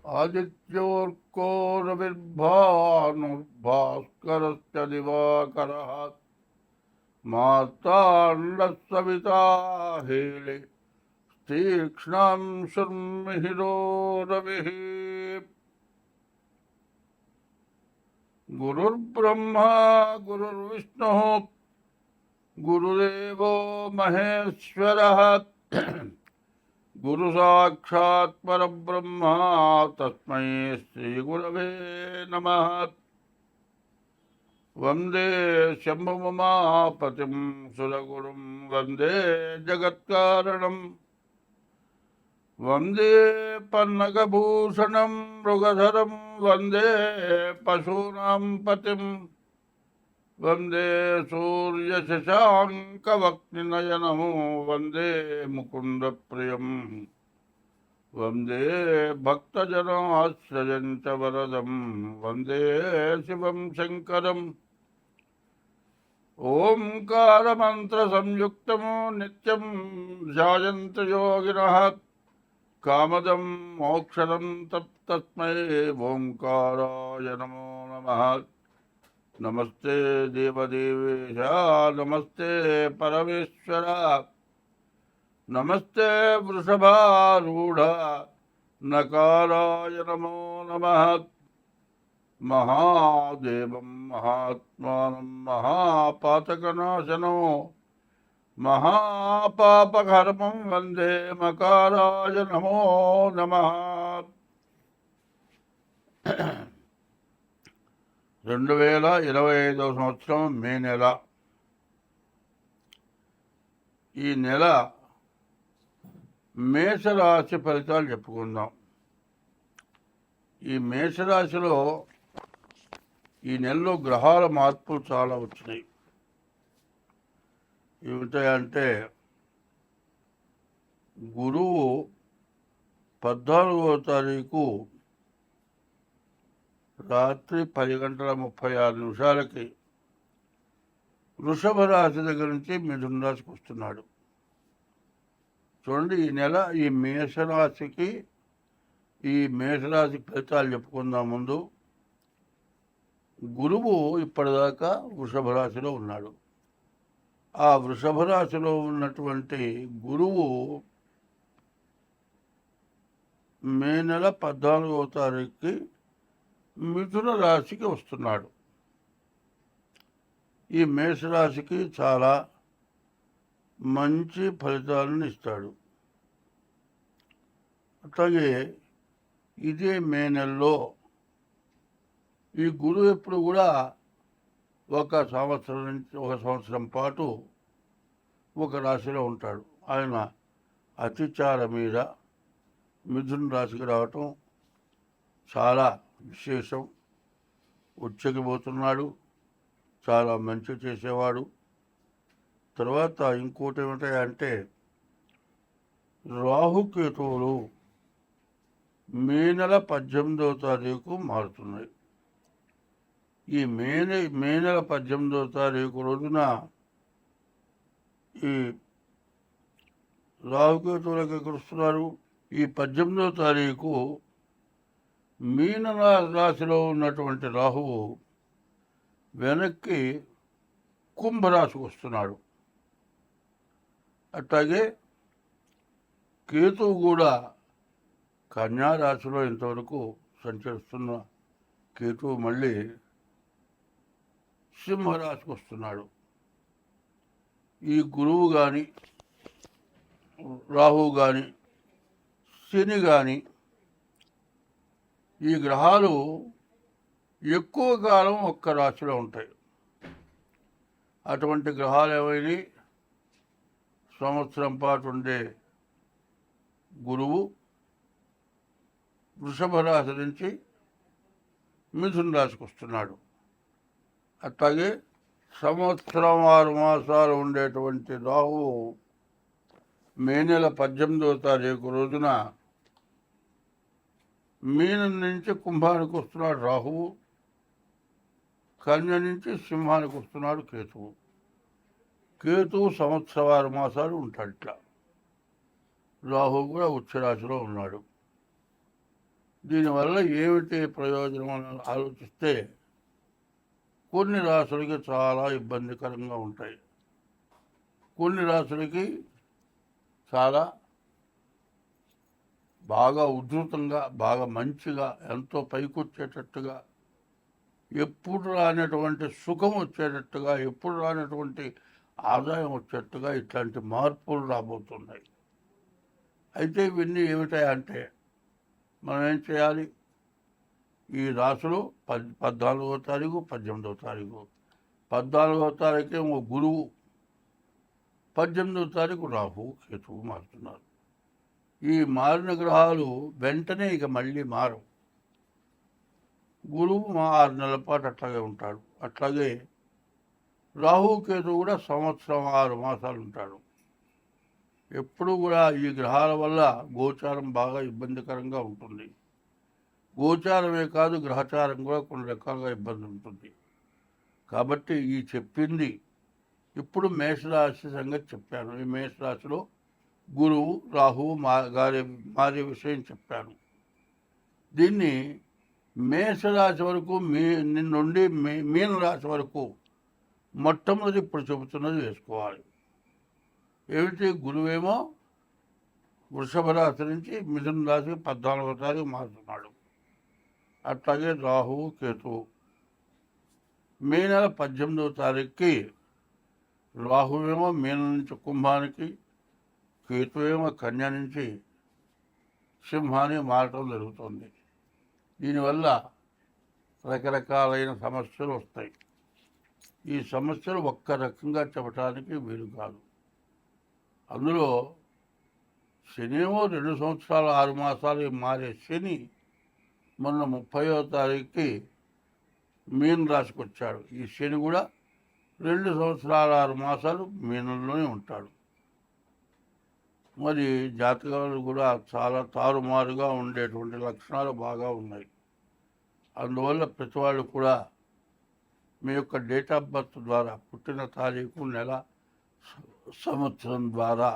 आदित्योऽर्को रविर्भानुर्भास्करश्च दिवाकरः मार्ताण्डः सविता हेले तीक्ष्णं शर्मिहिरो रविः। गुरुर्ब्रह्मा गुरुर्विष्णुः गुरुदेवो महेश्वरः गुरु साक्षात् परब्रह्म तस्मै श्रीगुरवे नमः। वंदे शम्भुमापतिं सुरगुरुं वंदे जगत्कारणं वंदे पन्नगभूषणं मृगधरं वंदे पशूनां पतिं वंदे सूर्यशशाङ्कवक्निनयनं वंदे मुकुन्दप्रियं वंदे भक्तजनाश्रयं च वरदं वंदे शिवं शङ्करम्। ओंकारमन्त्रसंयुक्तं नित्यं ध्यायन्तो योगिनः कामदं मोक्षदं तस्मै ओंकाराय नमो नमः। नमस्ते देवदेवेश नमस्ते परमेश्वर नमस्ते वृषभारूढ़ नकाराय नमो नमः। महादेवं महात्मानं महापातकनाशनो महापापकर्मं वंदे मकाराय नमो नमः। 2025 సంవత్సరం మే నెల. ఈ నెల మేషరాశి ఫలితాలు చెప్పుకుందాం. ఈ మేషరాశిలో ఈ నెలలో గ్రహాల మార్పులు చాలా వచ్చినాయి. ఏమిటంటే గురువు 14వ తారీఖు రాత్రి 10:36 వృషభ రాశి దగ్గర నుంచి మిథున రాశికి వస్తున్నాడు. చూడండి, ఈ నెల ఈ మేషరాశికి ఫలితాలు చెప్పుకుందాం. ముందు గురువు ఇప్పటిదాకా వృషభ రాశిలో ఉన్నాడు. ఆ వృషభ రాశిలో ఉన్నటువంటి గురువు మే నెల 14వ తారీఖుకి మిథున రాశికి వస్తున్నాడు. ఈ మేషరాశికి చాలా మంచి ఫలితాలను ఇస్తాడు. అట్లాగే ఇదే మే నెలలో ఈ గురువు ఎప్పుడు కూడా ఒక సంవత్సరం పాటు ఒక రాశిలో ఉంటాడు. ఆయన అతిచార మీద మిథున రాశికి రావటం చాలా విశేషం. ఉచ్చకిపోతున్నాడు, చాలా మంచి చేసేవాడు. తర్వాత ఇంకోటి ఏమిటంటే రాహుకేతువులు మే నెల 18వ తారీఖు మారుతున్నాయి. ఈ మే నెల 18వ తారీఖు రోజున ఈ రాహుకేతువులకు ఎక్కడుస్తున్నారు. ఈ 18వ తారీఖు మీన రాశిలో ఉన్నటువంటి రాహువు వెనక్కి కుంభరాశికి వస్తున్నాడు. అట్లాగే కేతువు కూడా కన్యా రాశిలో ఇంతవరకు సంచరిస్తున్న కేతువు మళ్ళీ సింహరాశికి వస్తున్నాడు. ఈ గురువు కానీ రాహువు కానీ శని కానీ ఈ గ్రహాలు ఎక్కువ కాలం ఒక్క రాశిలో ఉంటాయి. అటువంటి గ్రహాలు ఏమైనా సంవత్సరం పాటు ఉండే గురువు వృషభ రాశి నుంచి మిథున రాశికి వస్తున్నాడు. అట్లాగే సంవత్సరం 6 మాసాలు ఉండేటువంటి రాహువు మే నెల 18వ తారీఖు రోజున మీనం నుంచి కుంభానికి వస్తున్నాడు రాహువు, కన్య నుంచి సింహానికి వస్తున్నాడు కేతువు. కేతువు సంవత్సరం 6 మాసాలు ఉంటాడు. ఇట్లా రాహువు కూడా ఉచ్చరాశిలో ఉన్నాడు. దీనివల్ల ఏమిటి ప్రయోజనం అని ఆలోచిస్తే కొన్ని రాసులకి చాలా ఇబ్బందికరంగా ఉంటాయి, కొన్ని రాసులకి చాలా బాగా ఉధృతంగా, బాగా మంచిగా, ఎంతో పైకొచ్చేటట్టుగా, ఎప్పుడు రానటువంటి సుఖం వచ్చేటట్టుగా, ఎప్పుడు రానటువంటి ఆదాయం వచ్చేట్టుగా ఇట్లాంటి మార్పులు రాబోతున్నాయి. అయితే ఇవన్నీ ఏమిటాయంటే మనం ఏం చేయాలి? ఈ రాసులు 14వ తారీఖు, 18వ తారీఖు. 14వ తారీఖు గురువు, 18వ తారీఖు రాహు, కేతువు మారుతున్నారు. ఈ మారిన గ్రహాలు వెంటనే ఇక మళ్ళీ మారవు. గురువు 6 నెలల పాటు అట్లాగే ఉంటాడు. అట్లాగే రాహు, కేతువు కూడా సంవత్సరం 6 మాసాలు ఉంటాడు. ఎప్పుడు కూడా ఈ గ్రహాల వల్ల గోచారం బాగా ఇబ్బందికరంగా ఉంటుంది. గోచారమే కాదు, గ్రహచారం కూడా కొన్ని రకాలుగా ఇబ్బంది ఉంటుంది. కాబట్టి ఈ చెప్పింది ఇప్పుడు మేషరాశి సంగతి చెప్పాను. ఈ మేషరాశిలో గురువు, రాహువు మారే విషయం చెప్పాను. దీన్ని మేషరాశి వరకు నుండి మీనరాశి వరకు మొట్టమొదటి ఇప్పుడు చెబుతున్నది వేసుకోవాలి. ఏమిటి? గురువేమో వృషభ రాశి నుంచి మిథున రాశి 14వ తారీఖు మారుతున్నాడు. అట్లాగే రాహువు, కేతువు మే నెల 18వ తారీఖుకి రాహువేమో మీనం నుంచి కుంభానికి, కేతువేమో కన్య నుంచి సింహానికి మారటం జరుగుతుంది. దీనివల్ల రకరకాలైన సమస్యలు వస్తాయి. ఈ సమస్యలు ఒక్క రకంగా చెప్పడానికి వీలు కాదు. అందులో శనేమో 2 సంవత్సరాలు 6 మాసాలు మారే శని మొన్న 30వ తారీఖుకి మీన రాశికి వచ్చాడు. ఈ శని కూడా 2 సంవత్సరాలు 6 మాసాలు మీనంలోనే ఉంటాడు. మరి జాతకాలు కూడా చాలా తారుమారుగా ఉండేటువంటి లక్షణాలు బాగా ఉన్నాయి. అందువల్ల ప్రతి వాళ్ళు కూడా మీ యొక్క డేట్ ఆఫ్ బర్త్ ద్వారా, పుట్టిన తారీఖు, నెల, సంవత్సరం ద్వారా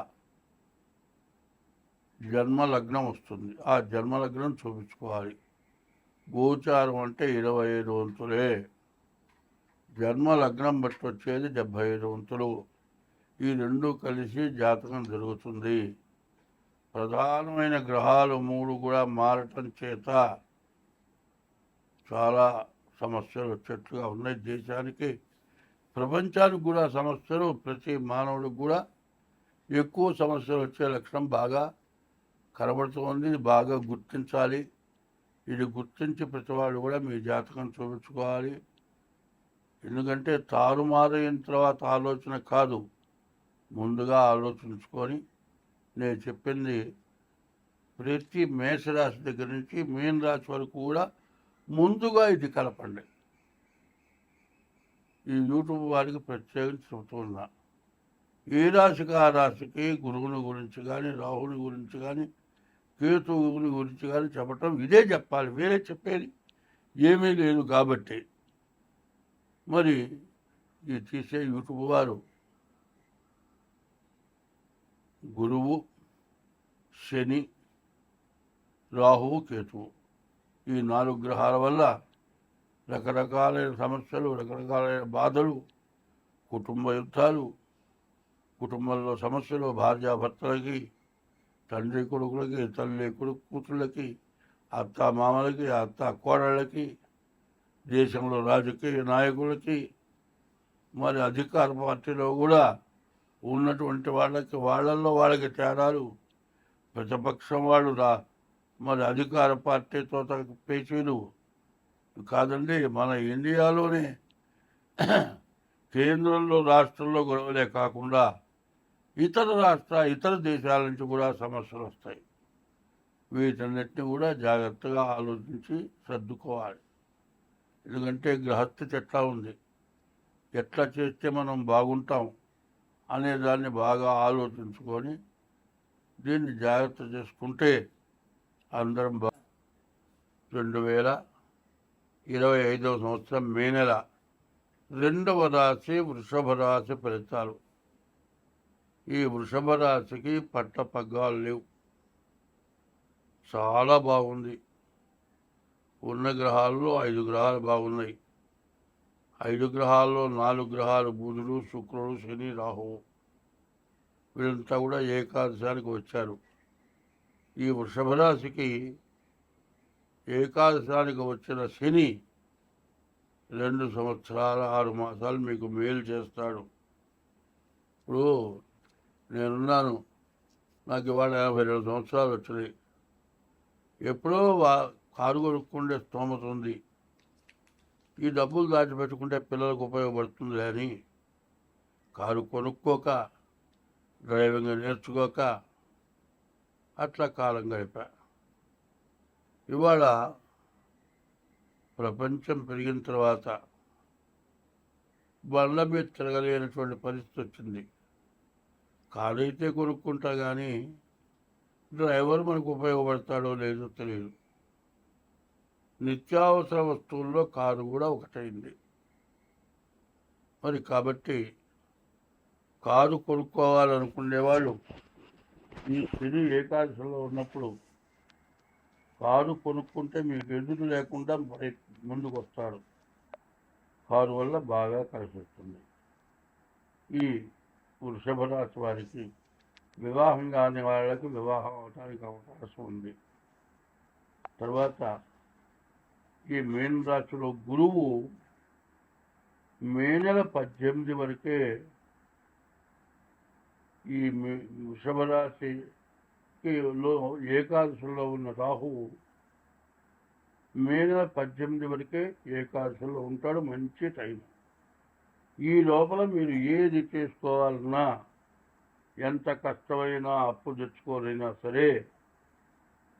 జన్మలగ్నం వస్తుంది. ఆ జన్మలగ్నం చూపించుకోవాలి. గోచారం అంటే 25 వంతులే. జన్మలగ్నం బట్టి వచ్చేది 75 వంతులు. ఈ రెండు కలిసి జాతకం జరుగుతుంది. ప్రధానమైన గ్రహాలు 3 కూడా మారటం చేత చాలా సమస్యలు వచ్చేట్టుగా ఉన్నాయి. దేశానికి, ప్రపంచానికి కూడా సమస్యలు, ప్రతి మానవుడికి కూడా ఎక్కువ సమస్యలు వచ్చే లక్షణం బాగా కనబడుతుంది. బాగా గుర్తించాలి. ఇది గుర్తించి ప్రతివాడు కూడా మీ జాతకం చూపించుకోవాలి. ఎందుకంటే తారుమారైన తర్వాత ఆలోచన కాదు, ముందుగా ఆలోచించుకొని నేను చెప్పింది ప్రతి మేషరాశి దగ్గర నుంచి మీన రాశి వరకు కూడా ముందుగా ఇది కలపండి. ఈ యూట్యూబ్ వారికి ప్రత్యేకించి చెబుతున్నా. ఏ రాశికి ఆ రాశికి గురువుని గురించి కానీ, రాహుని గురించి కానీ, కేతువుని గురించి కానీ చెప్పటం ఇదే చెప్పాలి, వేరే చెప్పేది ఏమీ లేదు. కాబట్టి మరి ఈ తీసే యూట్యూబ్ వారు గురువు, శని, రాహువు, కేతువు ఈ 4 గ్రహాల వల్ల రకరకాలైన సమస్యలు, రకరకాలైన బాధలు, కుటుంబ యుద్ధాలు, కుటుంబంలో సమస్యలు, భార్యాభర్తలకి, తండ్రి కొడుకులకి, తల్లి కొడుకు కూతుళ్ళకి, అత్త మామలకి, అత్త కోడళ్ళకి, దేశంలో రాజకీయ నాయకులకి, మరి అధికార పార్టీలో కూడా ఉన్నటువంటి వాళ్ళల్లో వాళ్ళకి తేడాలు, ప్రతిపక్షం వాళ్ళు మరి అధికార పార్టీతో పేచీలు కాదండి. మన ఇండియాలోనే కేంద్రంలో, రాష్ట్రంలో గొడవలే కాకుండా ఇతర దేశాల నుంచి కూడా సమస్యలు వస్తాయి. వీటన్నిటిని కూడా జాగ్రత్తగా ఆలోచించి సర్దుకోవాలి. ఎందుకంటే గ్రహస్థితి ఎట్లా ఉంది, ఎట్లా చేస్తే మనం బాగుంటాం అనేదాన్ని బాగా ఆలోచించుకొని దీన్ని జాగ్రత్త చేసుకుంటే అందరం 2025వ సంవత్సరం మే నెల 2వ రాశి వృషభ రాశి ఫలితాలు. ఈ వృషభ రాశికి పట్టపగ్గాలు లేవు, చాలా బాగుంది. ఉన్న గ్రహాల్లో 5 గ్రహాలు బాగున్నాయి. 5 గ్రహాల్లో 4 గ్రహాలు బుధుడు, శుక్రుడు, శని, రాహువు వీళ్ళంతా కూడా ఏకాదశానికి వచ్చారు. ఈ వృషభ రాశికి ఏకాదశానికి వచ్చిన శని 2 సంవత్సరాల 6 మాసాలు మీకు మేలు చేస్తాడు. ఇప్పుడు నేనున్నాను, నాకు ఇవాళ 52 సంవత్సరాలు వచ్చినాయి. ఎప్పుడో కారు కొనుక్కుండే స్తోమత ఉంది, ఈ డబ్బులు దాచిపెట్టుకుంటే పిల్లలకు ఉపయోగపడుతుంది అని కారు కొనుక్కోక, డ్రైవింగ్ నేర్చుకోక అట్లా కాలం గడిపా. ఇవాళ ప్రపంచం పెరిగిన తర్వాత బండ్ల మీద తిరగలేనటువంటి పరిస్థితి వచ్చింది. కారు అయితే కొనుక్కుంటా కానీ డ్రైవర్ మనకు ఉపయోగపడతాడో లేదో తెలియదు. నిత్యావసర వస్తువుల్లో కారు కూడా ఒకటైంది. మరి కాబట్టి కారు కొనుక్కోవాలనుకునేవాళ్ళు ఈ శని ఏకాదశిలో ఉన్నప్పుడు కారు కొనుక్కుంటే మీకు ఎదురు లేకుండా ముందుకు వస్తాడు. కారు వల్ల బాగా కలిసి వస్తుంది. ఈ వృషభ రాశి వారికి వివాహం కాని వాళ్ళకి వివాహం అవడానికి అవకాశం ఉంది. తర్వాత ఈ మీన రాశిలో గురువు మే నెల 18 వరకే ఈ వృషభ రాశిలో ఏకాదశిలో ఉన్న రాహువు మే నెల 18 వరకే ఏకాదశిలో ఉంటాడు. మంచి టైం. ఈ లోపల మీరు ఏది చేసుకోవాలన్నా, ఎంత కష్టమైనా అప్పు తెచ్చుకోరైనా సరే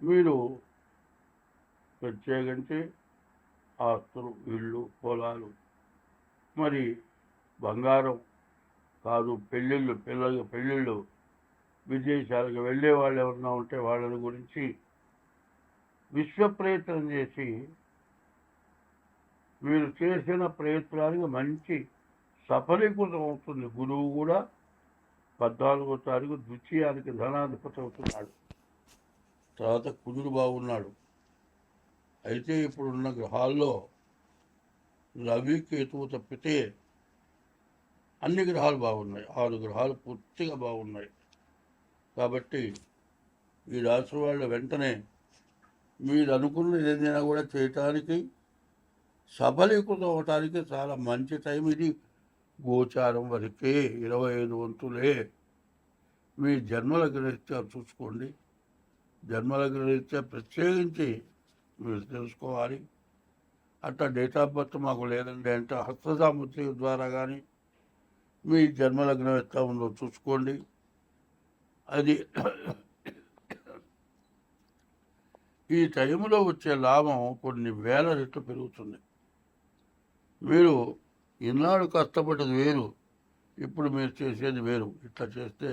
మీరు ప్రత్యేకించి ఆస్తులు, ఇళ్ళు, పొలాలు, మరి బంగారం కాదు, పెళ్ళిళ్ళు, విదేశాలకు వెళ్ళే వాళ్ళు ఎవరన్నా ఉంటే వాళ్ళని గురించి విశ్వ ప్రయత్నం చేసి మీరు చేసిన ప్రయత్నానికి మంచి సఫలీకృతం అవుతుంది. గురువు కూడా 14వ తారీఖు ద్వితీయానికి ధనాధిపతి అవుతున్నాడు. తర్వాత కుజుడు బాగున్నాడు. అయితే ఇప్పుడున్న గ్రహాల్లో రవి, కేతువు తప్పితే అన్ని గ్రహాలు బాగున్నాయి. 6 గ్రహాలు పూర్తిగా బాగున్నాయి. కాబట్టి ఈ రాశి వాళ్ళ వెంటనే మీరు అనుకున్నది ఏదైనా కూడా చేయటానికి, సఫలీకృతం అవటానికి చాలా మంచి టైం ఇది. గోచారం వరకే 25 వంతులే. మీ జన్మలగ్న రీత్యా చూసుకోండి. జన్మలగ్న రీత్యా ప్రత్యేకించి మీరు తెలుసుకోవాలి. అట్లా డేట్ ఆఫ్ బర్త్ మాకు లేదండి అంటే హస్తసాముద్రి ద్వారా కానీ మీ జన్మలగ్నం ఎట్లా ఉందో చూసుకోండి. అది ఈ టైంలో వచ్చే లాభం కొన్ని వేల రెట్లు పెరుగుతుంది. మీరు ఈనాడు కష్టపడ్డది వేరు, ఇప్పుడు మీరు చేసేది వేరు. ఇట్లా చేస్తే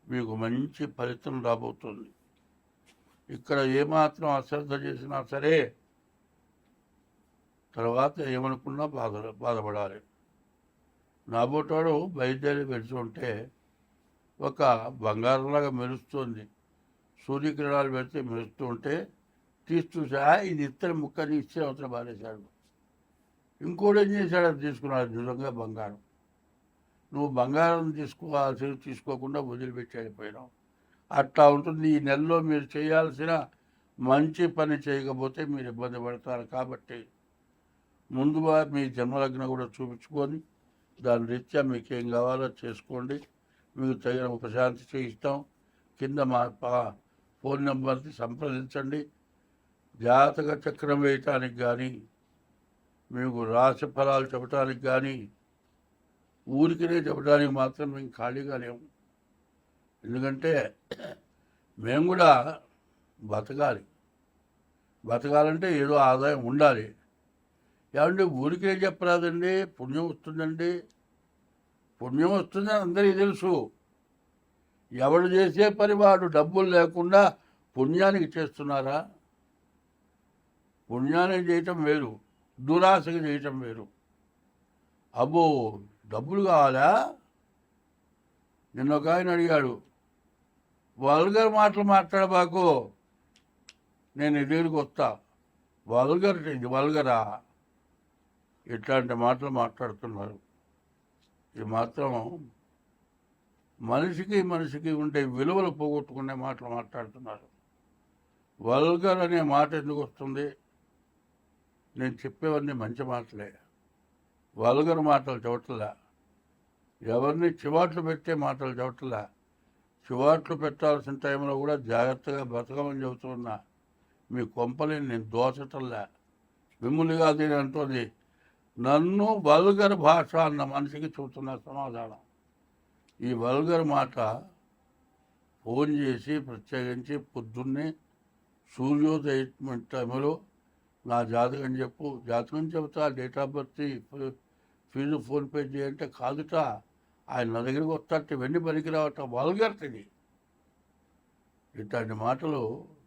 మీకు మంచి ఫలితం రాబోతుంది. ఇక్కడ ఏమాత్రం అశ్రద్ధ చేసినా సరే తర్వాత ఏమనుకున్నా బాధపడాలి. నాబోటాడు బయలుదేరి వెళ్తుంటే ఒక బంగారంలాగా మెరుస్తుంది. సూర్యకిరణాలు పెడితే మెరుస్తూ ఉంటే చూసా, ఇది ఇత్తడి ముక్కని ఇచ్చే అవతల బారేశాడు. ఇంకోటి ఏం చేశాడు, అది తీసుకున్నాడు. నిజంగా బంగారం. నువ్వు బంగారం తీసుకోకుండా వదిలిపెట్టి వెళ్ళిపోయినావు. అట్లా ఉంటుంది. ఈ నెలలో మీరు చేయాల్సిన మంచి పని చేయకపోతే మీరు ఇబ్బంది పడతారు. కాబట్టి ముందుగా మీ జన్మలగ్నం కూడా చూపించుకొని దాని రీత్యా మీకు ఏం కావాలో చేసుకోండి. మీకు తగిన ఉపశాంతి చేయిస్తాం. కింద మా ఫోన్ నెంబర్ని సంప్రదించండి. జాతక చక్రం వేయటానికి కానీ, మీకు రాశి ఫలాలు చెప్పడానికి కానీ, ఊరికినే చెప్పడానికి మాత్రం మేము ఖాళీగా లేము. ఎందుకంటే మేము కూడా బతకాలంటే ఏదో ఆదాయం ఉండాలి. ఏమంటే ఊరికే చెప్పరాదండి, పుణ్యం వస్తుందండి. పుణ్యం వస్తుందని అందరికీ తెలుసు. ఎవడు చేసే పని వాడు డబ్బులు లేకుండా పుణ్యానికి చేస్తున్నారా? పుణ్యానికి చేయటం వేరు, దురాశగా చేయటం వేరు. అబ్బో డబ్బులు కావాలా? నిన్న ఒక ఆయన అడిగాడు, వల్గర్ మాటలు మాట్లాడబాకు, నేను ఎదురుకు వస్తా. ఇది వల్గరా, ఇట్లాంటి మాటలు మాట్లాడుతున్నారు. ఇది మాత్రం మనిషికి ఉండే విలువలు పోగొట్టుకునే మాటలు మాట్లాడుతున్నారు. వల్గర్ అనే మాట ఎందుకు వస్తుంది? నేను చెప్పేవన్నీ మంచి మాటలే, వల్గర్ మాటలు చవట్లా, ఎవరిని చివాట్లు పెట్టే మాటలు చవట్లా. చివాట్లు పెట్టాల్సిన టైంలో కూడా జాగ్రత్తగా బతకమని చెబుతున్నా. మీ కొంపని నేను దోచటంలా, మిమ్మల్ని కాదు నేను అంటుంది. నన్ను వల్గర్ భాష అన్న మనిషికి చెబుతున్న సమాధానం. ఈ వల్గర్ మాట ఫోన్ చేసి ప్రత్యేకించి పొద్దున్నే సూర్యోదయం టైంలో నా జాతకం చెప్పు, జాతకం చెబుతా, date of birth, fees PhonePe చేయంటే కాదుట, ఆయన నా దగ్గరికి వస్తాట, ఇవన్నీ పనికిరావట, వల్గర్ది. ఇట్లాంటి మాటలు,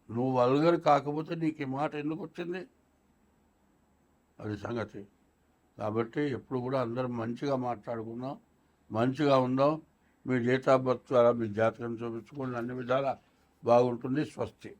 నువ్వు వల్గర్ కాకపోతే నీకు ఈ మాట ఎందుకు వచ్చింది? అది సంగతి. కాబట్టి ఎప్పుడు కూడా అందరం మంచిగా మాట్లాడుకుందాం, మంచిగా ఉందాం. మీ డేట్ ఆఫ్ బర్త్ ద్వారా మీ జాతకం చూపించుకోండి, అన్ని విధాలా బాగుంటుంది. స్వస్తి.